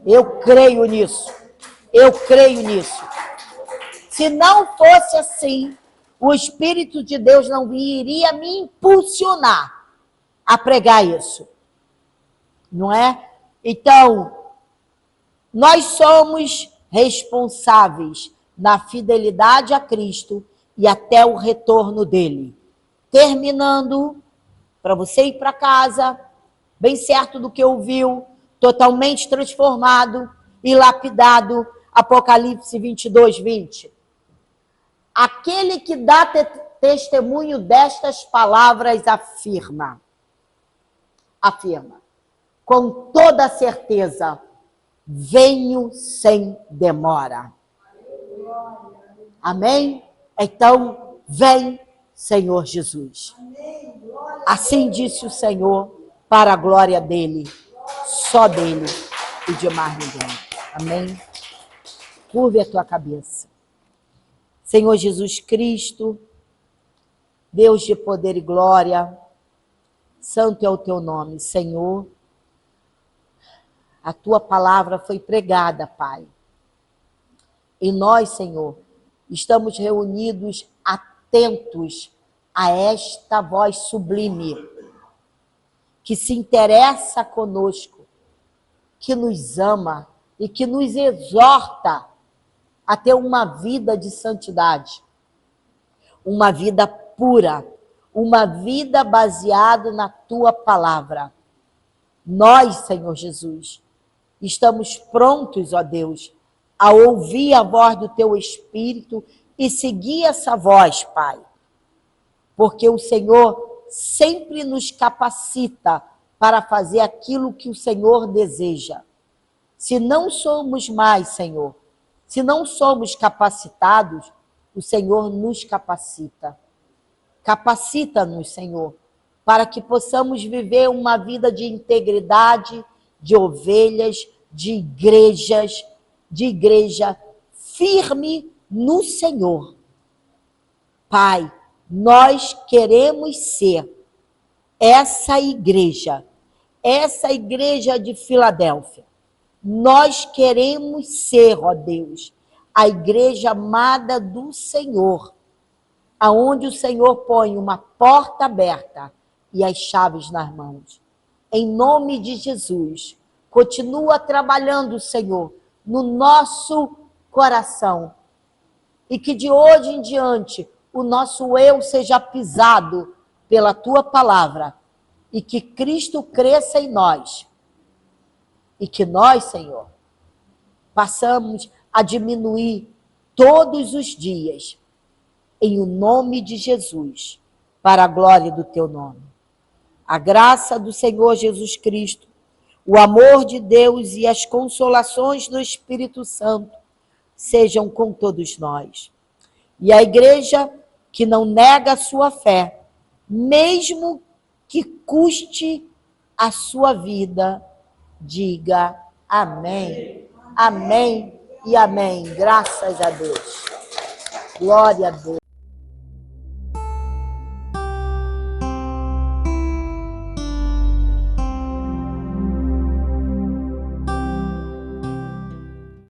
Eu creio nisso. Eu creio nisso. Se não fosse assim, o Espírito de Deus não iria me impulsionar a pregar isso. Não é? Então, nós somos responsáveis na fidelidade a Cristo e até o retorno dele. Terminando, para você ir para casa, bem certo do que ouviu, totalmente transformado e lapidado, Apocalipse 22, 20. Aquele que dá testemunho destas palavras afirma, com toda certeza, venho sem demora. Amém? Então, vem, Senhor Jesus. Assim disse o Senhor, para a glória dele, só dele e de mais ninguém. Amém? Curve a tua cabeça. Senhor Jesus Cristo, Deus de poder e glória, santo é o teu nome, Senhor. A tua palavra foi pregada, Pai. E nós, Senhor, estamos reunidos atentos a esta voz sublime, que se interessa conosco, que nos ama e que nos exorta a ter uma vida de santidade, uma vida pura, uma vida baseada na tua palavra. Nós, Senhor Jesus, estamos prontos, ó Deus, a ouvir a voz do teu Espírito e seguir essa voz, Pai. Porque o Senhor sempre nos capacita para fazer aquilo que o Senhor deseja. Se não somos mais, Senhor, se não somos capacitados, o Senhor nos capacita. Capacita-nos, Senhor, para que possamos viver uma vida de integridade, de ovelhas, de igreja firme no Senhor. Pai, nós queremos ser essa igreja de Filadélfia. Nós queremos ser, ó Deus, a igreja amada do Senhor, aonde o Senhor põe uma porta aberta e as chaves nas mãos. Em nome de Jesus, continua trabalhando, Senhor, no nosso coração. E que de hoje em diante o nosso eu seja pisado pela tua palavra. E que Cristo cresça em nós. E que nós, Senhor, passamos a diminuir todos os dias. Em o nome de Jesus, para a glória do teu nome. A graça do Senhor Jesus Cristo, o amor de Deus e as consolações do Espírito Santo sejam com todos nós. E a igreja que não nega a sua fé, mesmo que custe a sua vida, diga amém. Amém e amém. Graças a Deus. Glória a Deus.